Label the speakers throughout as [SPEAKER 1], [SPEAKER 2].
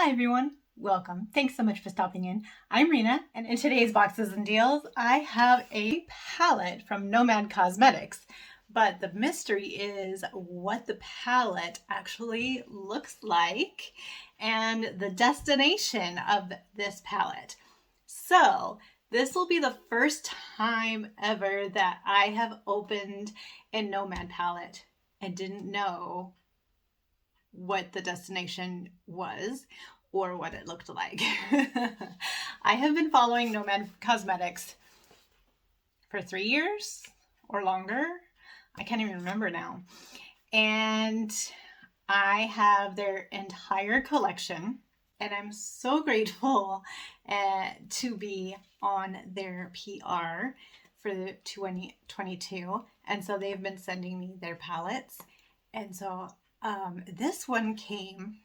[SPEAKER 1] Hi everyone, welcome. Thanks so much for stopping in. I'm Rena, and in today's Boxes and Deals, I have a palette from Nomad Cosmetics. But the mystery is what the palette actually looks like and the destination of this palette. So this will be the first time ever that I have opened a Nomad palette and didn't know what the destination was or what it looked like. I have been following Nomad Cosmetics for 3 years or longer. I can't even remember now. And I have their entire collection, and I'm so grateful to be on their PR for the 2022. And so they've been sending me their palettes. And so this one came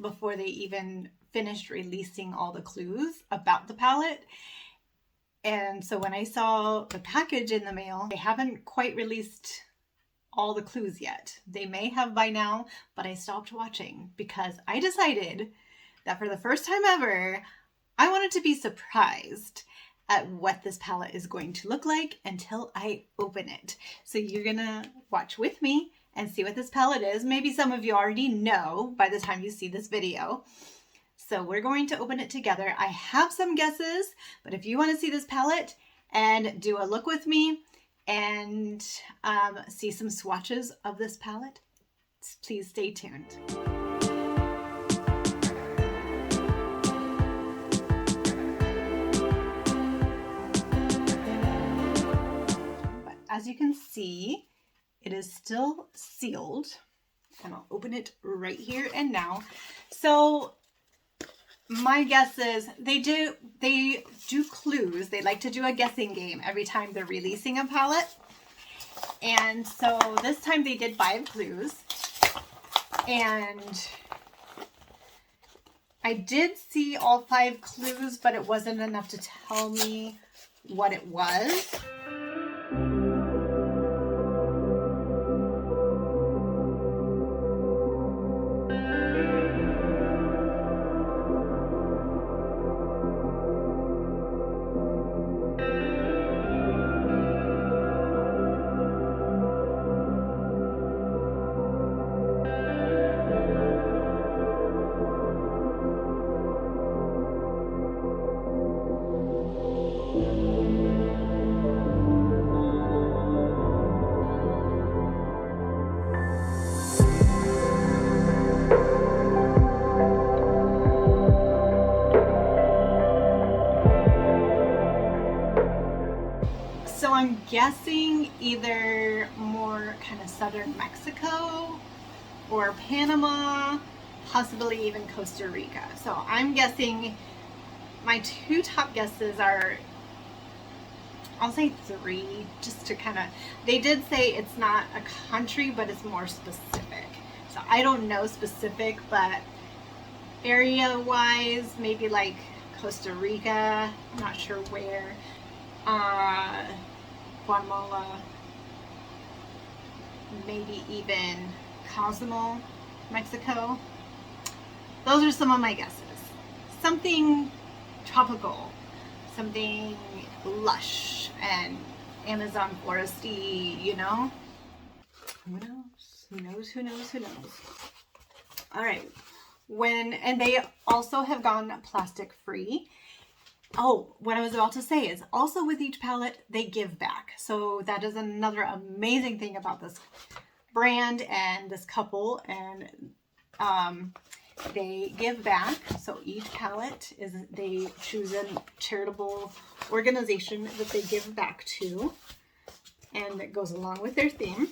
[SPEAKER 1] before they even finished releasing all the clues about the palette. And so when I saw the package in the mail, they haven't quite released all the clues yet. They may have by now, but I stopped watching because I decided that for the first time ever, I wanted to be surprised at what this palette is going to look like until I open it. So you're gonna watch with me and see what this palette is. Maybe some of you already know by the time you see this video. So we're going to open it together. I have some guesses, but if you want to see this palette and do a look with me and see some swatches of this palette, please stay tuned. But as you can see, it is still sealed, and I'll open it right here and now. So my guess is they do clues. They like to do a guessing game every time they're releasing a palette. And so this time they did 5 clues. And I did see all 5 clues, but it wasn't enough to tell me what it was. So I'm guessing either more kind of southern Mexico or Panama, possibly even Costa Rica. So I'm guessing my 2 top guesses are, I'll say 3, just to kind of, they did say it's not a country, but it's more specific. So I don't know specific, but area wise, maybe like Costa Rica, I'm not sure where. Guatemala, maybe even Cozumel, Mexico. Those are some of my guesses. Something tropical, something lush and Amazon foresty, you know? Who knows? Who knows? Who knows? Who knows? All right. And they also have gone plastic free. Oh, what I was about to say is also with each palette, they give back. So that is another amazing thing about this brand and this couple. And they give back. So each palette is, they choose a charitable organization that they give back to. And that goes along with their theme.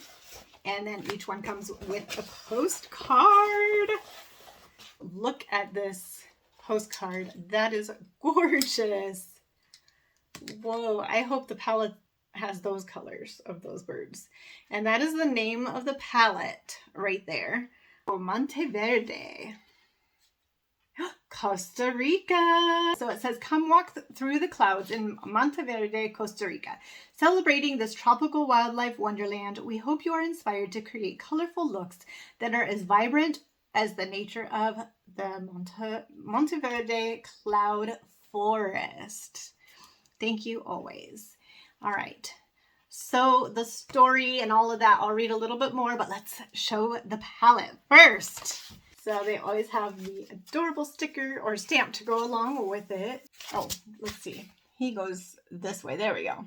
[SPEAKER 1] And then each one comes with a postcard. Look at this postcard. That is gorgeous. Whoa, I hope the palette has those colors of those birds. And that is the name of the palette right there. Oh, Monteverde, Costa Rica. So it says, come walk through the clouds in Monteverde, Costa Rica. Celebrating this tropical wildlife wonderland, we hope you are inspired to create colorful looks that are as vibrant as the nature of the Monteverde Cloud Forest. Thank you always. All right. So the story and all of that, I'll read a little bit more, but let's show the palette first. So they always have the adorable sticker or stamp to go along with it. Oh, let's see. He goes this way. There we go.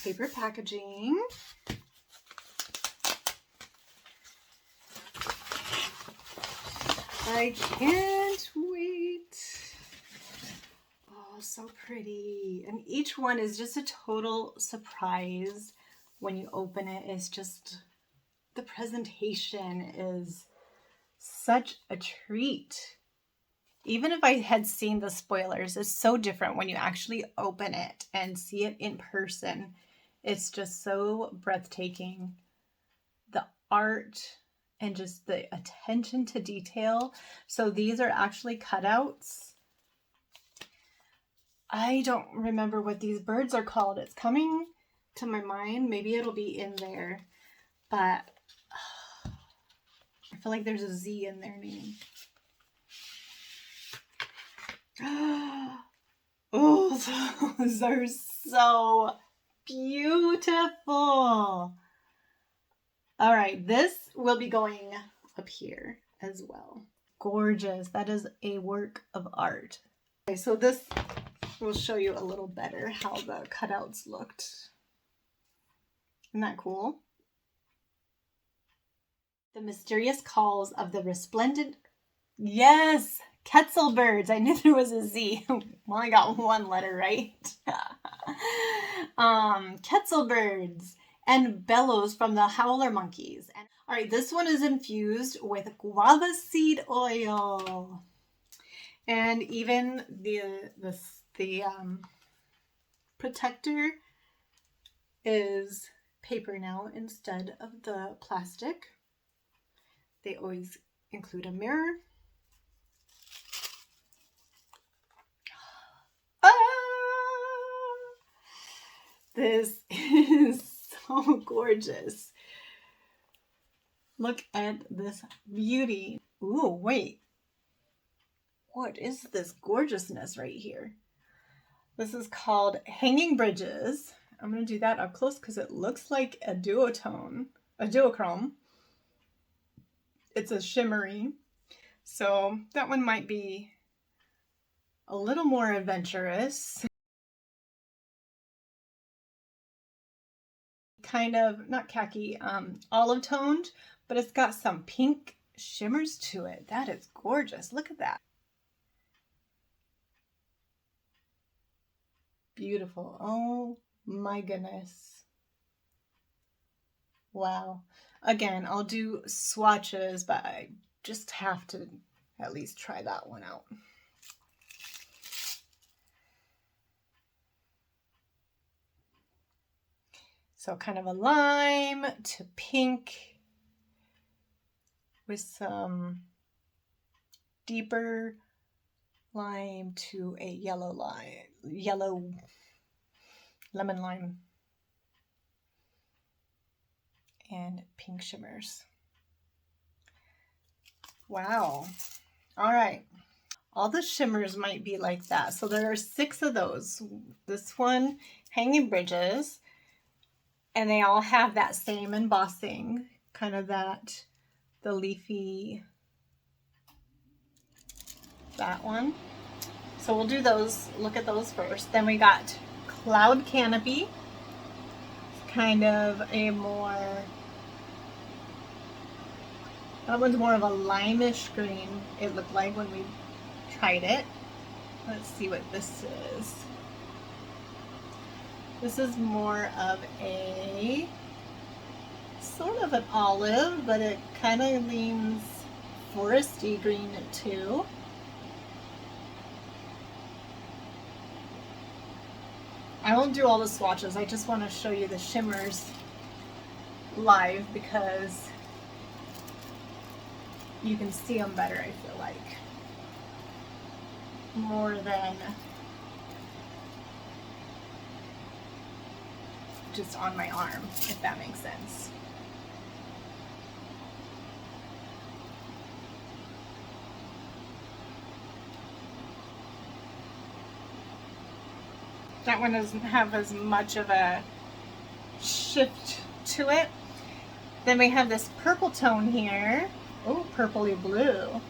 [SPEAKER 1] Paper packaging. I can't wait. Oh, so pretty. And each one is just a total surprise when you open it. It's just, the presentation is such a treat. Even if I had seen the spoilers, it's so different when you actually open it and see it in person. It's just so breathtaking. The art and just the attention to detail. So these are actually cutouts. I don't remember what these birds are called. It's coming to my mind. Maybe it'll be in there. But I feel like there's a Z in their name. Oh, those are so beautiful. All right, this will be going up here as well. Gorgeous. That is a work of art. Okay, so this will show you a little better how the cutouts looked. Isn't that cool? The mysterious calls of the resplendent... Yes! Quetzal birds. I knew there was a Z. Well, I got one letter right. Quetzal birds and bellows from the howler monkeys. And all right, this one is infused with guava seed oil, and even the protector is paper now instead of the plastic. They always include a mirror. This is so gorgeous. Look at this beauty. Ooh, wait. What is this gorgeousness right here? This is called Hanging Bridges. I'm going to do that up close because it looks like a duochrome. It's a shimmery. So that one might be a little more adventurous. Kind of, not khaki, olive toned, but it's got some pink shimmers to it. That is gorgeous. Look at that. Beautiful. Oh my goodness. Wow. Again, I'll do swatches, but I just have to at least try that one out. So kind of a lime to pink with some deeper lime to a yellow lemon lime, and pink shimmers. Wow. All right. All the shimmers might be like that. So there are 6 of those. This one, Hanging Bridges. And they all have that same embossing, kind of that, the leafy, that one. So we'll do those, look at those first. Then we got Cloud Canopy, kind of a more, that one's more of a limeish green, it looked like when we tried it. Let's see what this is. This is more of a sort of an olive, but it kind of leans foresty green too. I won't do all the swatches. I just want to show you the shimmers live because you can see them better, I feel like, more than just on my arm, if that makes sense. That one doesn't have as much of a shift to it. Then we have this purple tone here. Oh, purpley blue.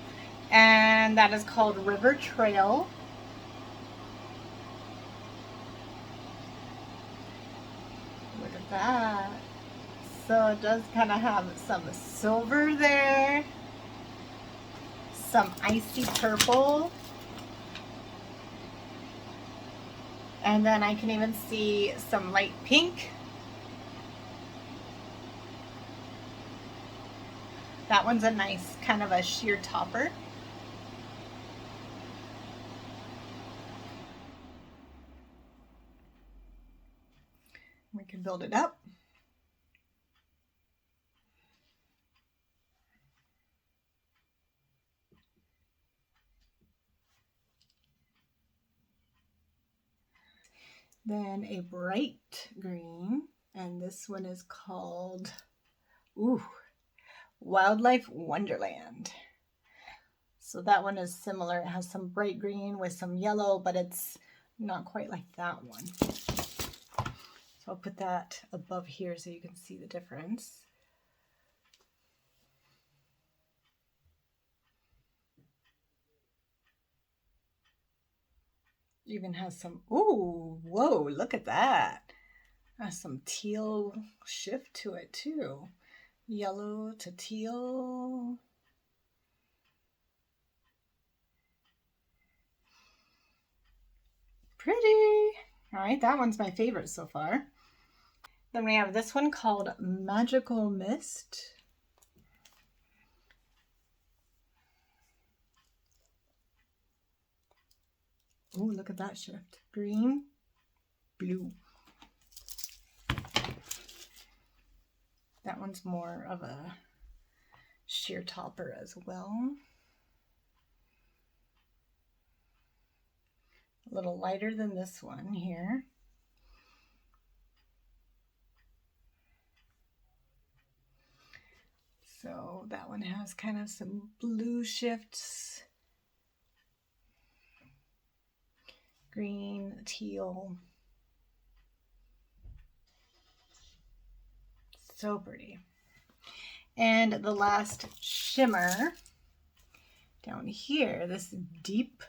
[SPEAKER 1] And that is called River Trail. Look at that. So it does kind of have some silver there, some icy purple, and then I can even see some light pink. That one's a nice kind of a sheer topper. We can build it up. Then a bright green, and this one is called, ooh, Wildlife Wonderland. So that one is similar. It has some bright green with some yellow, but it's not quite like that one. So I'll put that above here so you can see the difference. Even has some, ooh, whoa, look at that. Has some teal shift to it too. Yellow to teal. Pretty. All right, that one's my favorite so far. Then we have this one called Magical Mist. Oh, look at that shift. Green, blue. That one's more of a sheer topper as well. A little lighter than this one here. So that one has kind of some blue shifts. Green, teal. So pretty. And the last shimmer down here, this deep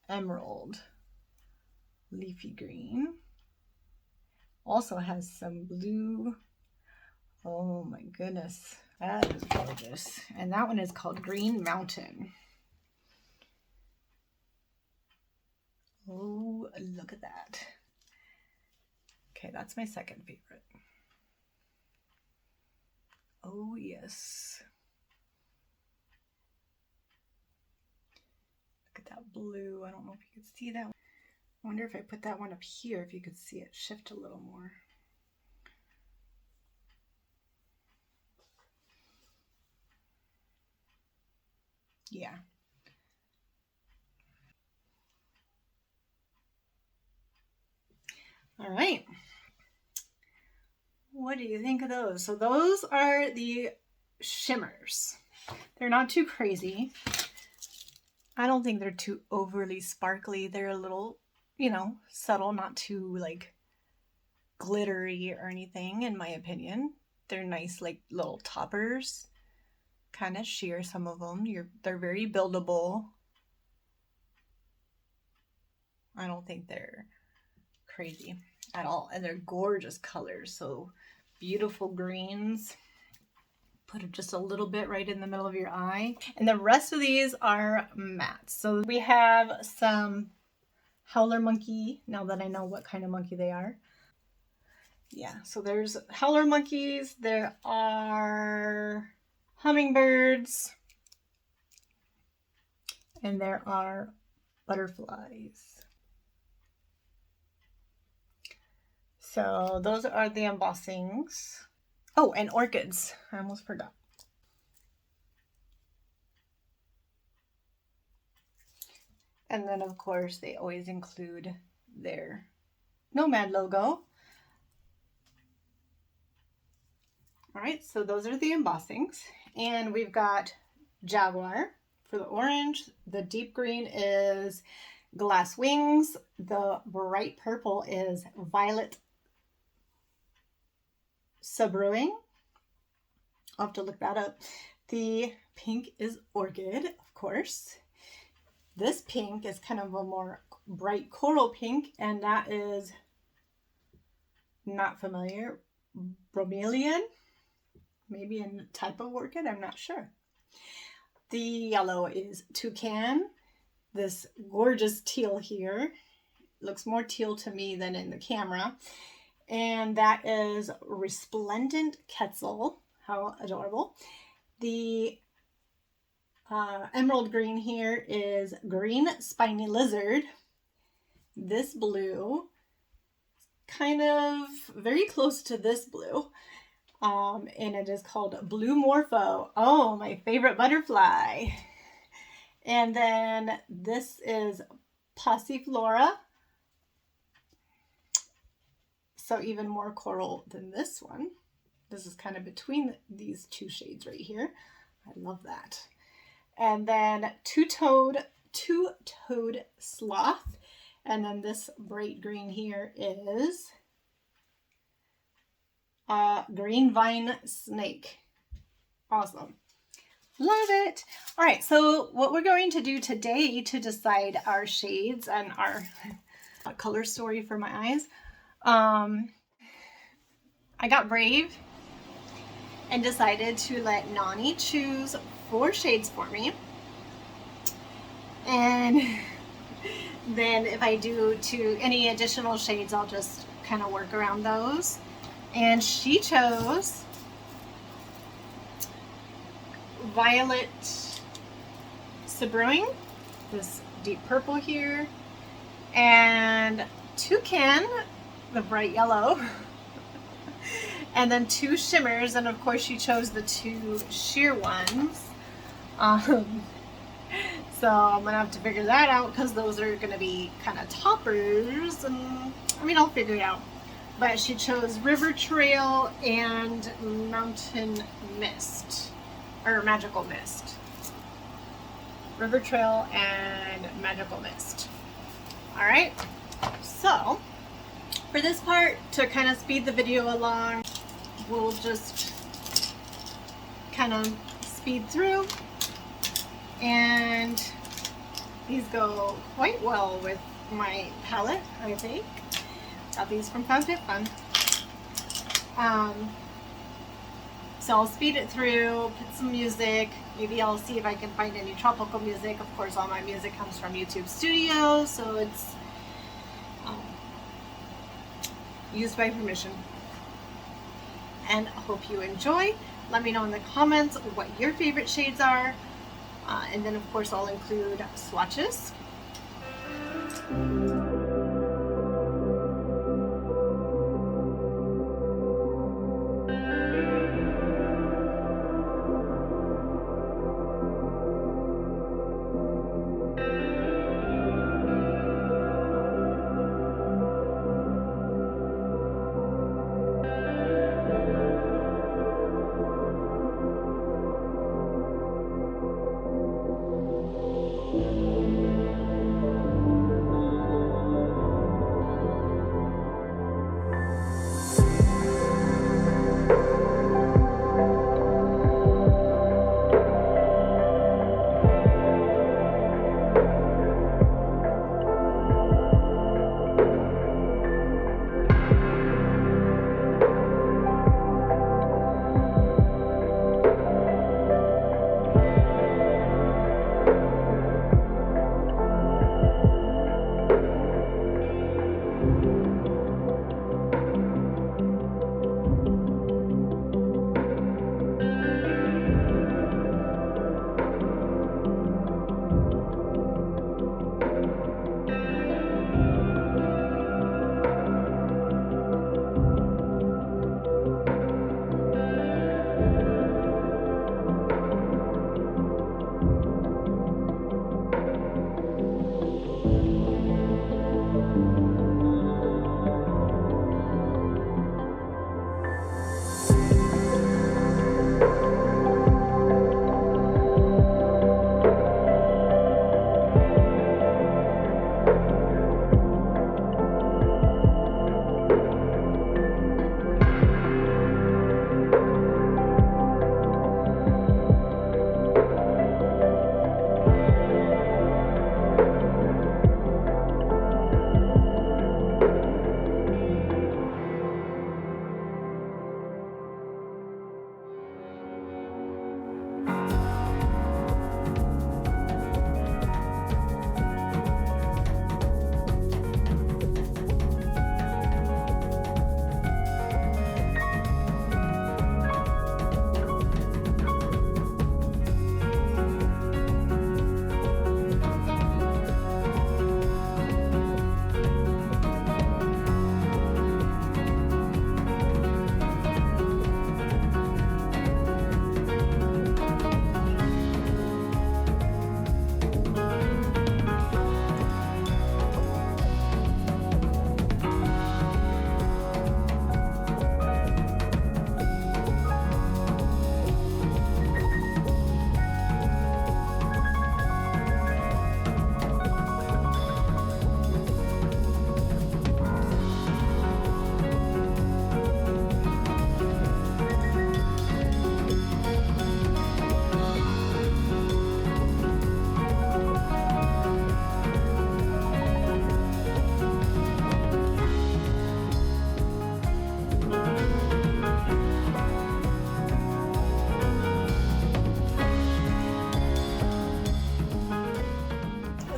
[SPEAKER 1] emerald leafy green, also has some blue. Oh my goodness, that is gorgeous. And that one is called Green Mountain. Oh, look at that. Okay, that's my second favorite. Oh yes. Look at that blue. I don't know if you could see that. I wonder if I put that one up here, if you could see it shift a little more. Yeah. All right. What do you think of those? So those are the shimmers. They're not too crazy. I don't think they're too overly sparkly. They're a little, you know, subtle, not too like glittery or anything, in my opinion. They're nice, like little toppers. Kind of sheer, some of them. They're very buildable. I don't think they're crazy at all. And they're gorgeous colors. So beautiful greens. Put just a little bit right in the middle of your eye. And the rest of these are mattes. So we have some howler monkey, now that I know what kind of monkey they are. Yeah, so there's howler monkeys. There are hummingbirds. And there are butterflies. So those are the embossings. Oh, and orchids. I almost forgot. And then, of course, they always include their Nomad logo. All right, so those are the embossings. And we've got Jaguar for the orange. The deep green is glass wings. The bright purple is violet subruing. I'll have to look that up. The pink is orchid, of course. This pink is kind of a more bright coral pink, and that is not familiar. Bromeliad, maybe a type of orchid, I'm not sure. The yellow is toucan. This gorgeous teal here looks more teal to me than in the camera, and that is resplendent quetzal. How adorable. The emerald green here is green spiny lizard. This blue, kind of very close to this blue, and it is called Blue Morpho. Oh, my favorite butterfly. And then this is Passiflora. So even more coral than this one. This is kind of between these two shades right here. I love that. And then two-toed sloth. And then this bright green here is green vine snake. Awesome. Love it. All right, so what we're going to do today to decide our shades and our color story for my eyes, I got brave and decided to let Nani choose 4 shades for me. And then if I do any additional shades, I'll just kind of work around those. And she chose violet subruing, this deep purple here, and toucan, the bright yellow, and then 2 shimmers, and of course she chose the 2 sheer ones. So I'm gonna have to figure that out because those are gonna be kind of toppers, and I mean, I'll figure it out. But she chose River Trail and Mountain Mist, or Magical Mist. River Trail and Magical Mist. All right, so for this part, to kind of speed the video along, we'll just kind of speed through, and these go quite well with my palette, I think. Got these from FabFitFun. So I'll speed it through, put some music. Maybe I'll see if I can find any tropical music. Of course, all my music comes from YouTube Studio, so it's used by permission. And I hope you enjoy. Let me know in the comments what your favorite shades are. And then, of course, I'll include swatches.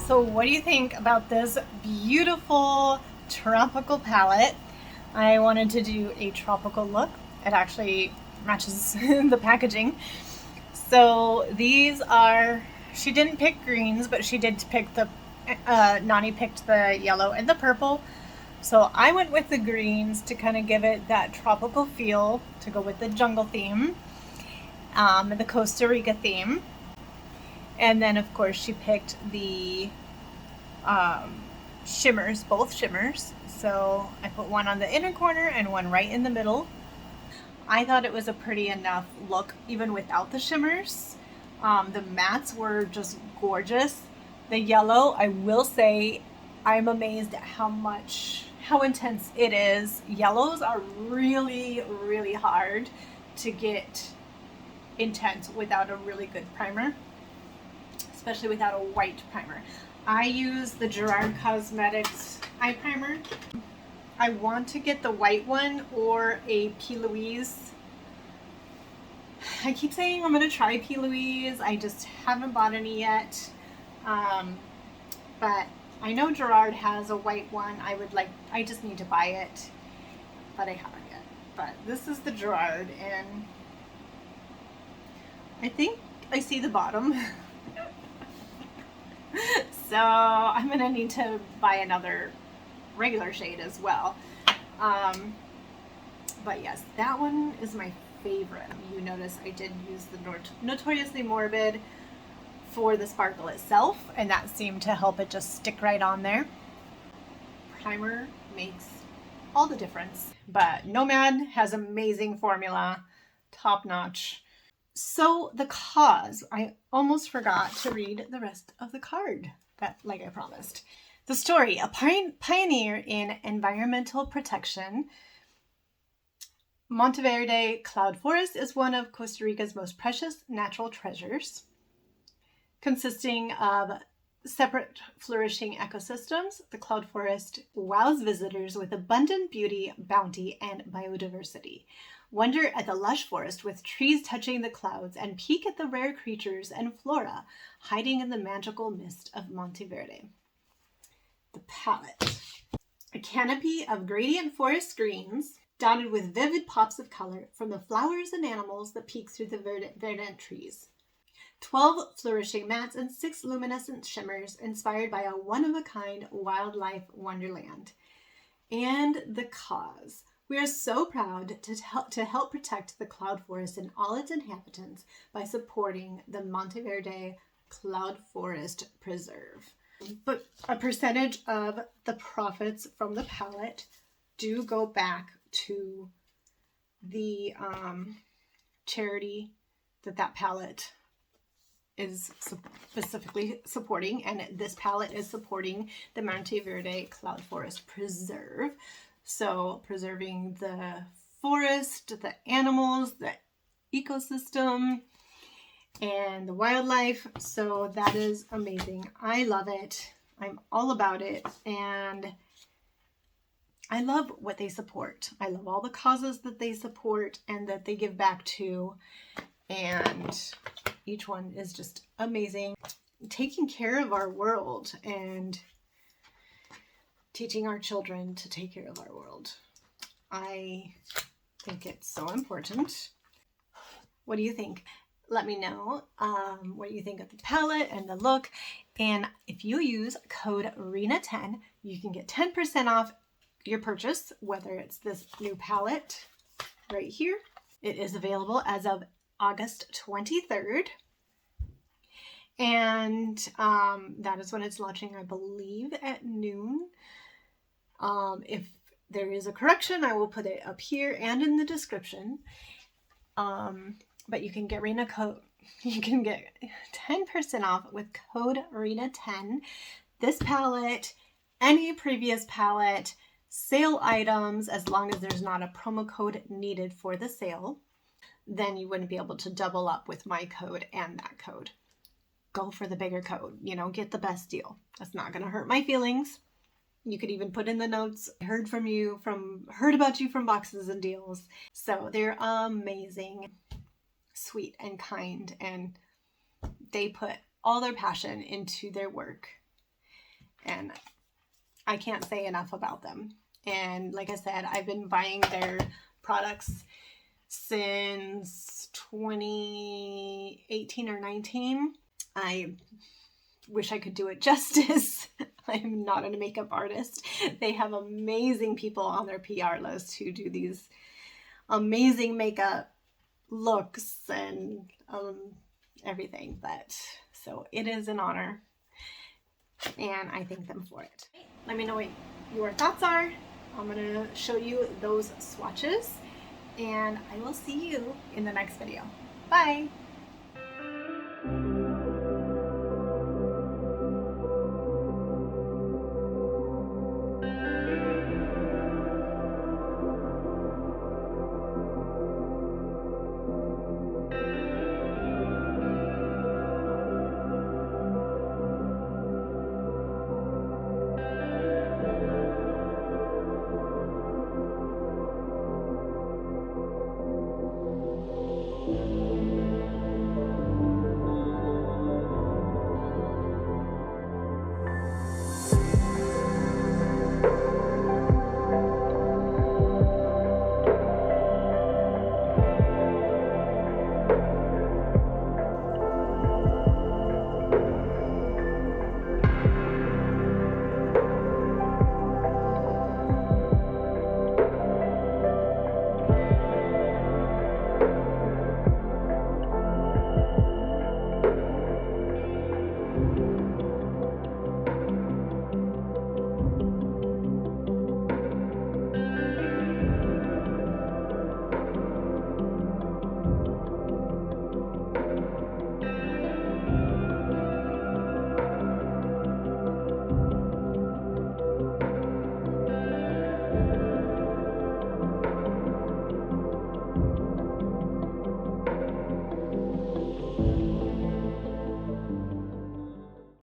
[SPEAKER 1] So what do you think about this beautiful tropical palette? I wanted to do a tropical look. It actually matches the packaging. So these are, she didn't pick greens, but she did pick the, Nani picked the yellow and the purple. So I went with the greens to kind of give it that tropical feel, to go with the jungle theme, and the Costa Rica theme. And then of course she picked the shimmers, both shimmers. So I put one on the inner corner and one right in the middle. I thought it was a pretty enough look even without the shimmers. The mattes were just gorgeous. The yellow, I will say, I'm amazed at how intense it is. Yellows are really, really hard to get intense without a really good primer, especially without a white primer. I use the Gerard Cosmetics eye primer. I want to get the white one or a P. Louise. I keep saying I'm going to try P. Louise. I just haven't bought any yet. But I know Gerard has a white one. I just need to buy it, but I haven't yet. But this is the Gerard, and I think I see the bottom. So I'm gonna need to buy another regular shade as well. But yes, that one is my favorite. You notice I did use the Notoriously Morbid for the sparkle itself, and that seemed to help it just stick right on there. Primer makes all the difference. But Nomad has amazing formula, top notch. So the cause, I almost forgot to read the rest of the card, like I promised. The story, a pioneer in environmental protection, Monteverde Cloud Forest is one of Costa Rica's most precious natural treasures, consisting of separate flourishing ecosystems. The cloud forest wows visitors with abundant beauty, bounty, and biodiversity. Wonder at the lush forest with trees touching the clouds, and peek at the rare creatures and flora hiding in the magical mist of Monteverde. The palette. A canopy of gradient forest greens, dotted with vivid pops of color from the flowers and animals that peek through the verdant trees. 12 flourishing mattes and 6 luminescent shimmers inspired by a one-of-a-kind wildlife wonderland. And the cause. We are so proud to help protect the cloud forest and all its inhabitants by supporting the Monteverde Cloud Forest Preserve. But a percentage of the profits from the palette do go back to the charity that palette is specifically supporting, and this palette is supporting the Monteverde Cloud Forest Preserve. So preserving the forest, the animals, the ecosystem, and the wildlife. So that is amazing. I love it. I'm all about it. And I love what they support. I love all the causes that they support and that they give back to. And each one is just amazing. Taking care of our world and teaching our children to take care of our world. I think it's so important. What do you think? Let me know what you think of the palette and the look. And if you use code RENA10, you can get 10% off your purchase, whether it's this new palette right here. It is available as of August 23rd. And that is when it's launching, I believe, at noon. If there is a correction, I will put it up here and in the description. But you can get you can get 10% off with code RENA10. This palette, any previous palette, sale items, as long as there's not a promo code needed for the sale, then you wouldn't be able to double up with my code and that code. Go for the bigger code, get the best deal. That's not going to hurt my feelings. You could even put in the notes, heard about you from Boxes and Deals. So they're amazing, sweet and kind, and they put all their passion into their work. and I can't say enough about them. And like I said, I've been buying their products since 2018 or 19. I wish I could do it justice. I'm not a makeup artist. They have amazing people on their PR list who do these amazing makeup looks and everything. But so it is an honor, and I thank them for it. Let me know what your thoughts are. I'm going to show you those swatches, and I will see you in the next video. Bye!